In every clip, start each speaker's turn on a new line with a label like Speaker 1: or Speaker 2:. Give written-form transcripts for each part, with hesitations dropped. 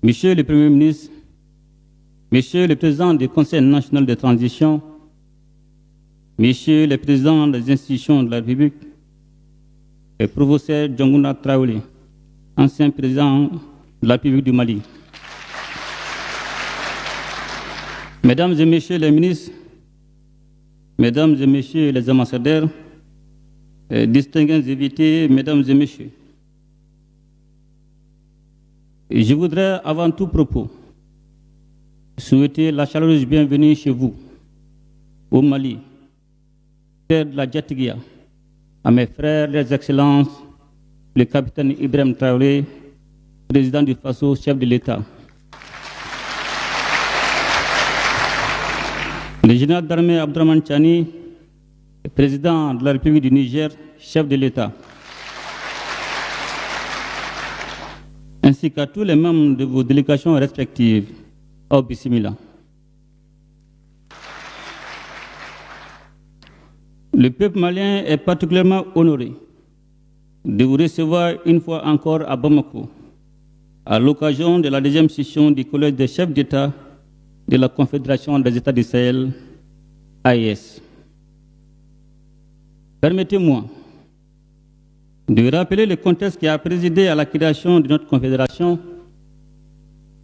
Speaker 1: Monsieur le Premier ministre, Monsieur le Président du Conseil national de transition, Monsieur le Président des institutions de la République, et professeur Diongouna Traoré, ancien président de la République du Mali. Mesdames et Messieurs les ministres, Mesdames et Messieurs les ambassadeurs, distingués invités, Mesdames et Messieurs, je voudrais avant tout propos souhaiter la chaleureuse bienvenue chez vous, au Mali, terre de la Djatiguia, à mes frères, les excellences, le capitaine Ibrahim Traoré, président du FASO, chef de l'État, le général d'armée Abdourahmane Tchani, président de la République du Niger, chef de l'État, ainsi qu'à tous les membres de vos délégations respectives. Au Bismillah. Le peuple malien est particulièrement honoré de vous recevoir une fois encore à Bamako, à l'occasion de la deuxième session du Collège des chefs d'État de la Confédération des États du Sahel, AES. Permettez-moi de rappeler le contexte qui a présidé à la création de notre confédération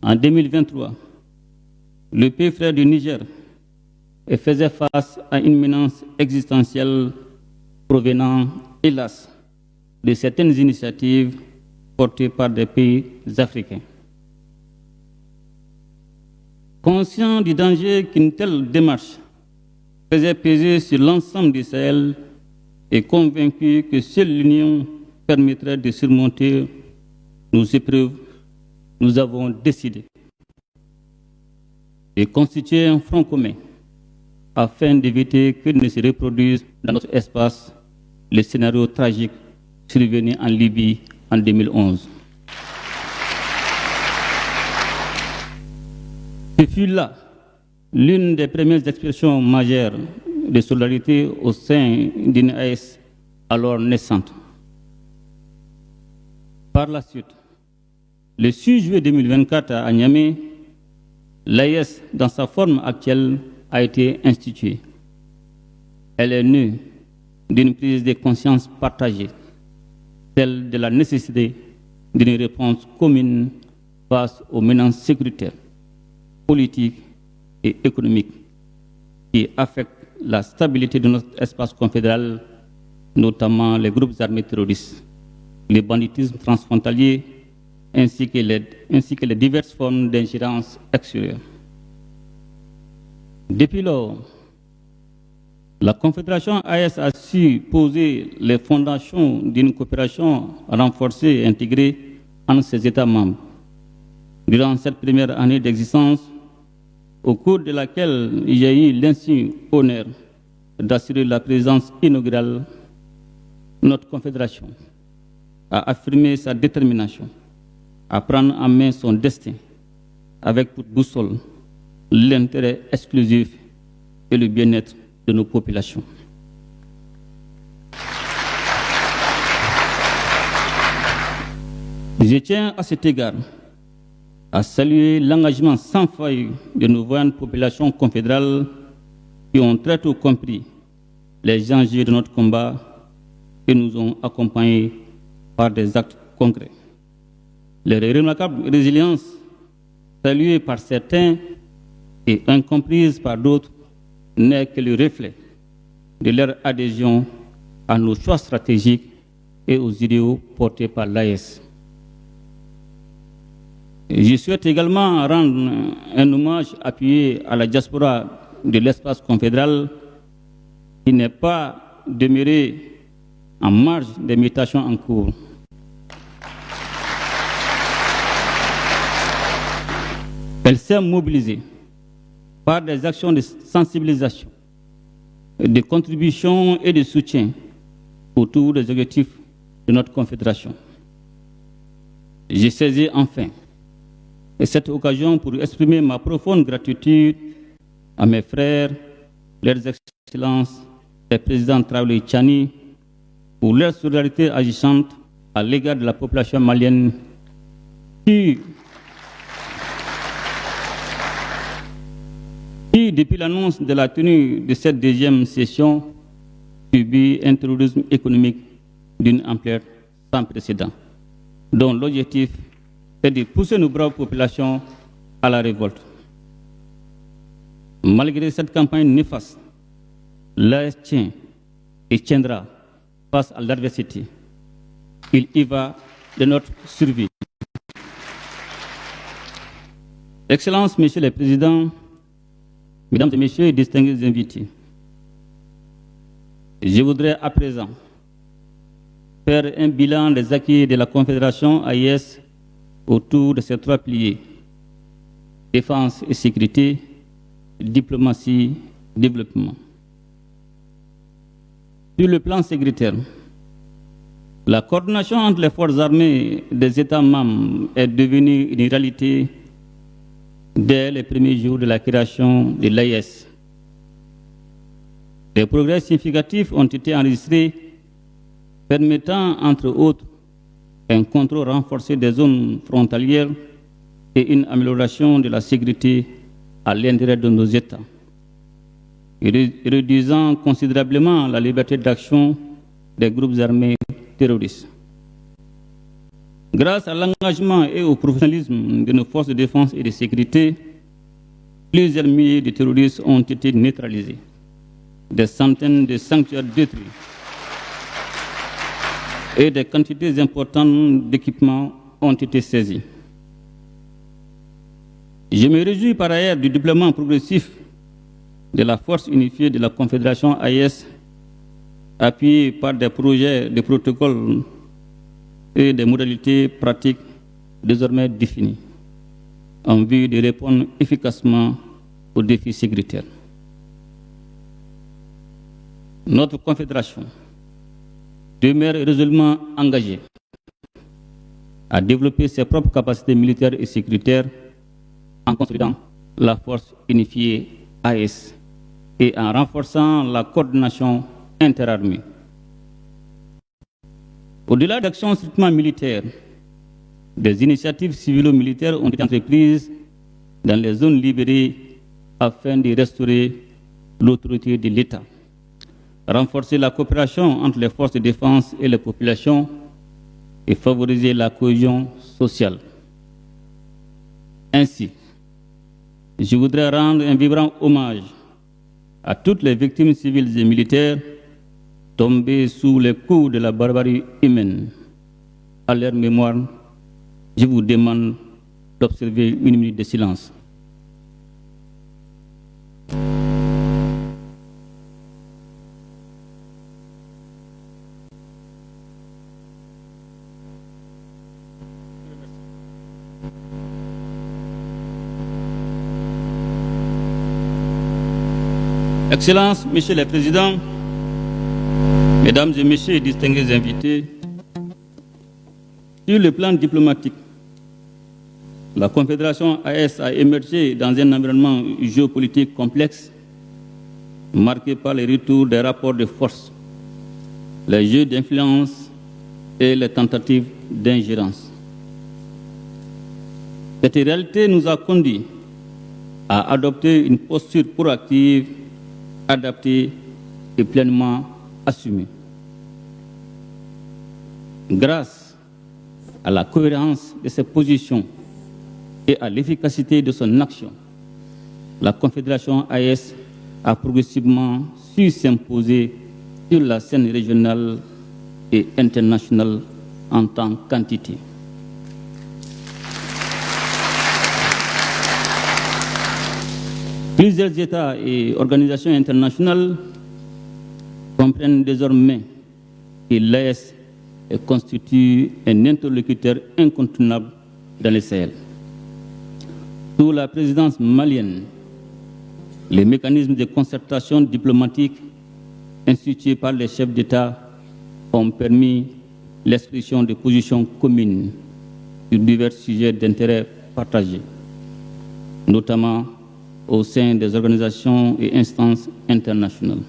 Speaker 1: en 2023. Le pays frère du Niger faisait face à une menace existentielle provenant, hélas, de certaines initiatives portées par des pays africains. Conscient du danger qu'une telle démarche faisait peser sur l'ensemble du Sahel et convaincu que seule l'union permettrait de surmonter nos épreuves, nous avons décidé de constituer un front commun afin d'éviter que ne se reproduise dans notre espace le scénario tragique survenu en Libye en 2011. Ce fut là l'une des premières expressions majeures de solidarité au sein d'une AES alors naissante. Par la suite, le 6 juillet 2024 à Niamey, l'AES, dans sa forme actuelle, a été instituée. Elle est née d'une prise de conscience partagée, celle de la nécessité d'une réponse commune face aux menaces sécuritaires, politiques et économiques qui affectent la stabilité de notre espace confédéral, notamment les groupes armés terroristes, le banditisme transfrontalier, ainsi que les diverses formes d'ingérence extérieure. Depuis lors, la Confédération AES a su poser les fondations d'une coopération renforcée et intégrée entre ses États membres. Durant cette première année d'existence, au cours de laquelle j'ai eu l'insigne honneur d'assurer la présidence inaugurale, notre Confédération a affirmé sa détermination à prendre en main son destin avec pour boussole l'intérêt exclusif et le bien-être de nos populations. Je tiens à cet égard à saluer l'engagement sans faille de nos voyantes populations confédérales qui ont très tôt compris les enjeux de notre combat et nous ont accompagnés par des actes concrets. Leur remarquable résilience, saluée par certains et incomprise par d'autres, n'est que le reflet de leur adhésion à nos choix stratégiques et aux idéaux portés par l'AES. Je souhaite également rendre un hommage appuyé à la diaspora de l'espace confédéral qui n'est pas demeurée en marge des mutations en cours. Elle s'est mobilisée par des actions de sensibilisation, de contribution et de soutien autour des objectifs de notre confédération. J'ai saisi enfin cette occasion pour exprimer ma profonde gratitude à mes frères, leurs excellences, les présidents Traoré et Tchani, pour leur solidarité agissante à l'égard de la population malienne qui, qui, depuis l'annonce de la tenue de cette deuxième session, subit un terrorisme économique d'une ampleur sans précédent, dont l'objectif est de pousser nos braves populations à la révolte. Malgré cette campagne néfaste, l'AS tient et tiendra face à l'adversité. Il y va de notre survie. Excellences, Messieurs les Présidents, Mesdames et Messieurs et distingués invités, je voudrais à présent faire un bilan des acquis de la Confédération AIS autour de ces trois piliers: défense et sécurité, diplomatie, développement. Sur le plan sécuritaire, la coordination entre les forces armées des États membres est devenue une réalité dès les premiers jours de la création de l'AIS. Des progrès significatifs ont été enregistrés, permettant, entre autres, un contrôle renforcé des zones frontalières et une amélioration de la sécurité à l'intérieur de nos États, réduisant considérablement la liberté d'action des groupes armés terroristes. Grâce à l'engagement et au professionnalisme de nos forces de défense et de sécurité, plusieurs milliers de terroristes ont été neutralisés, des centaines de sanctuaires détruits et des quantités importantes d'équipements ont été saisis. Je me réjouis par ailleurs du déploiement progressif de la force unifiée de la Confédération AIS, appuyée par des projets de protocoles et des modalités pratiques désormais définies, en vue de répondre efficacement aux défis sécuritaires. Notre Confédération demeure résolument engagée à développer ses propres capacités militaires et sécuritaires en consolidant la force unifiée AIS et en renforçant la coordination interarmée. Au-delà d'actions strictement militaires, des initiatives civilo-militaires ont été entreprises dans les zones libérées afin de restaurer l'autorité de l'État, renforcer la coopération entre les forces de défense et les populations et favoriser la cohésion sociale. Ainsi, je voudrais rendre un vibrant hommage à toutes les victimes civiles et militaires tombées sous les coups de la barbarie humaine. À leur mémoire, je vous demande d'observer une minute de silence. Excellences, Messieurs les Présidents, Mesdames et Messieurs et distingués invités, sur le plan diplomatique, la Confédération AIS a émergé dans un environnement géopolitique complexe, marqué par les retours des rapports de force, les jeux d'influence et les tentatives d'ingérence. Cette réalité nous a conduits à adopter une posture proactive, adaptée et pleinement assumée. Grâce à la cohérence de ses positions et à l'efficacité de son action, la Confédération AIS a progressivement su s'imposer sur la scène régionale et internationale en tant qu'entité. Plusieurs États et organisations internationales comprennent désormais que l'AIS constitue un interlocuteur incontournable dans le Sahel. Sous la présidence malienne, les mécanismes de concertation diplomatique institués par les chefs d'État ont permis l'expression de positions communes sur divers sujets d'intérêt partagé, notamment au sein des organisations et instances internationales.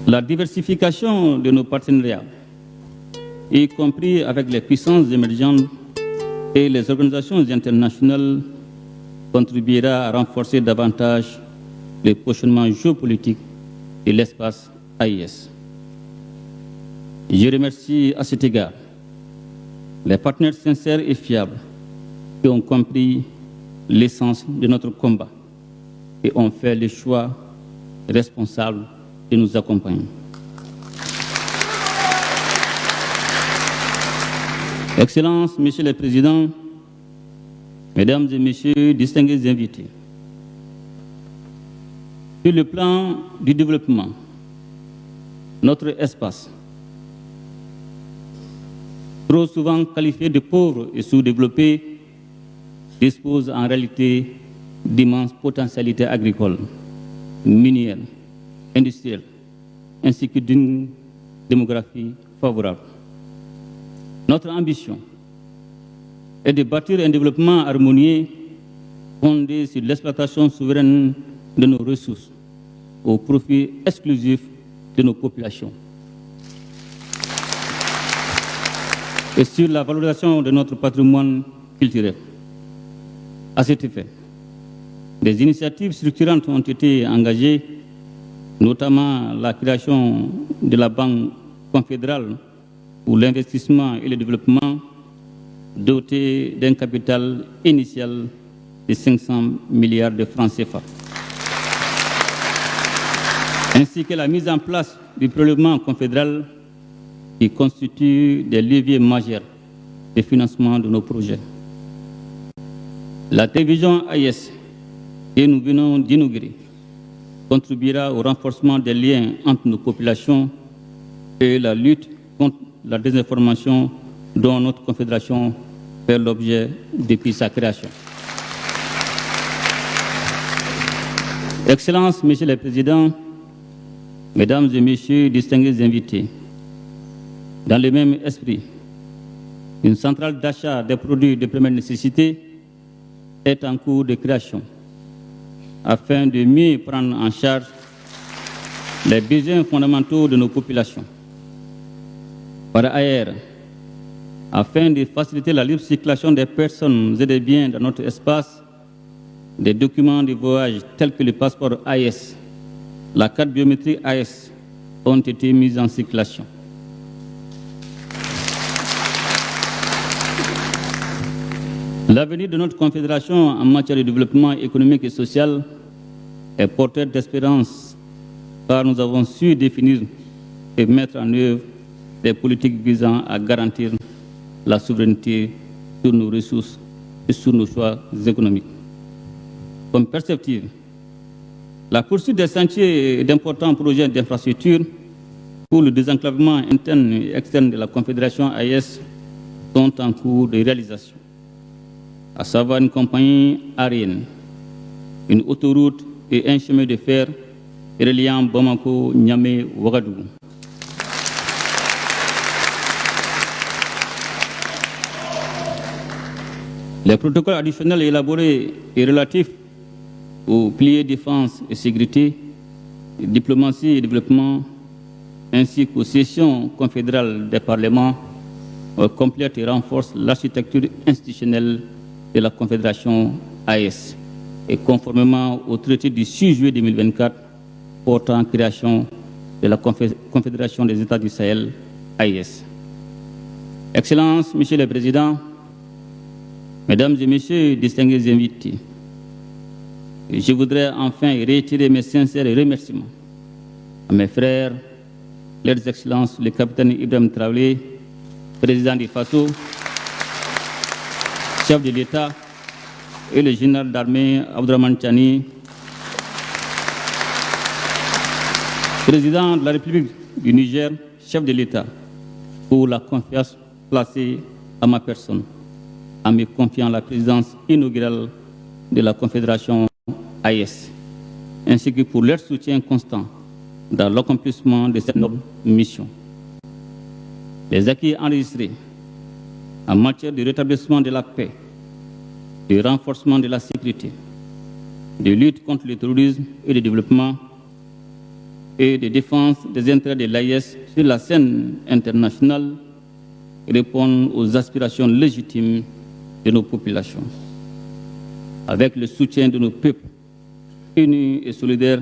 Speaker 1: La diversification de nos partenariats, y compris avec les puissances émergentes et les organisations internationales, contribuera à renforcer davantage le positionnement géopolitique de l'espace AIS. Je remercie à cet égard les partenaires sincères et fiables qui ont compris l'essence de notre combat et ont fait le choix responsable de nous accompagner. Excellences, Monsieur le Président, Mesdames et Messieurs, distingués invités, sur le plan du développement, notre espace, trop souvent qualifié de pauvre et sous-développé, dispose en réalité d'immenses potentialités agricoles, minières, industrielles, ainsi que d'une démographie favorable. Notre ambition est de bâtir un développement harmonieux fondé sur l'exploitation souveraine de nos ressources au profit exclusif de nos populations et sur la valorisation de notre patrimoine culturel. À cet effet, des initiatives structurantes ont été engagées, notamment la création de la Banque confédérale pour l'investissement et le développement, dotée d'un capital initial de 500 milliards de francs CFA, ainsi que la mise en place du prélèvement confédéral qui constitue des leviers majeurs de financement de nos projets. La télévision AIS que nous venons d'inaugurer contribuera au renforcement des liens entre nos populations et la lutte contre la désinformation dont notre confédération fait l'objet depuis sa création. Excellences, Monsieur le Président, Mesdames et Messieurs, distingués invités, dans le même esprit, une centrale d'achat des produits de première nécessité est en cours de création afin de mieux prendre en charge les besoins fondamentaux de nos populations. Par ailleurs, afin de faciliter la libre circulation des personnes et des biens dans notre espace, des documents de voyage tels que le passeport AIS, la carte biométrique AIS ont été mis en circulation. L'avenir de notre confédération en matière de développement économique et social est porteur d'espérance, car nous avons su définir et mettre en œuvre des politiques visant à garantir la souveraineté sur nos ressources et sur nos choix économiques. Comme perspective, la poursuite des sentiers d'importants projets d'infrastructure pour le désenclavement interne et externe de la Confédération AIS sont en cours de réalisation, à savoir une compagnie aérienne, une autoroute et un chemin de fer reliant Bamako, Niamey, Ouagadougou. Les protocoles additionnels élaborés et relatifs aux piliers défense et sécurité, diplomatie et développement, ainsi qu'aux sessions confédérales des parlements, complètent et renforcent l'architecture institutionnelle de la Confédération AIS, et conformément au traité du 6 juillet 2024 portant création de la Confédération des États du Sahel, AIS. Excellences, Monsieur le Président, Mesdames et Messieurs, distingués invités, je voudrais enfin réitérer mes sincères remerciements à mes frères, leurs Excellences, le capitaine Ibrahim Traoré, président du FASO, chef de l'État, et le général d'armée Abdourahmane Tiani, président de la République du Niger, chef de l'État, pour la confiance placée à ma personne, en me confiant la présidence inaugurale de la Confédération AIS, ainsi que pour leur soutien constant dans l'accomplissement de cette noble mission. Les acquis enregistrés en matière de rétablissement de la paix, de renforcement de la sécurité, de lutte contre le terrorisme et le développement, et de défense des intérêts de l'AIS sur la scène internationale répondent aux aspirations légitimes de nos populations. avec le soutien de nos peuples unis et solidaires,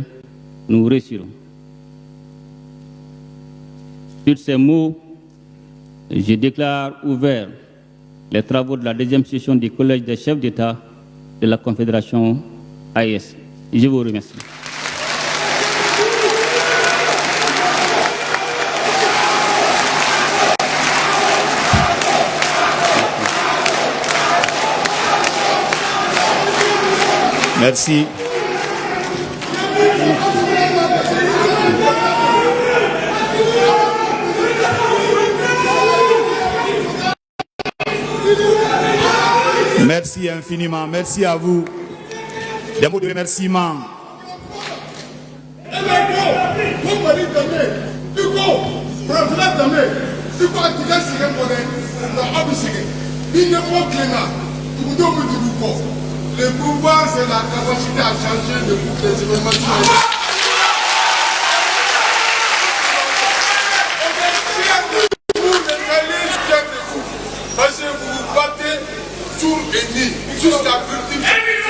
Speaker 1: nous réussirons. Sur ces mots, je déclare ouvert les travaux de la deuxième session du Collège des chefs d'État de la Confédération AES. Je vous remercie.
Speaker 2: Merci. Merci infiniment. Merci à vous. Des mots de remerciement.
Speaker 3: Le pouvoir, c'est la capacité à changer de toutes les événements. Parce que vous vous battez jour et nuit jusqu'à l'ultime.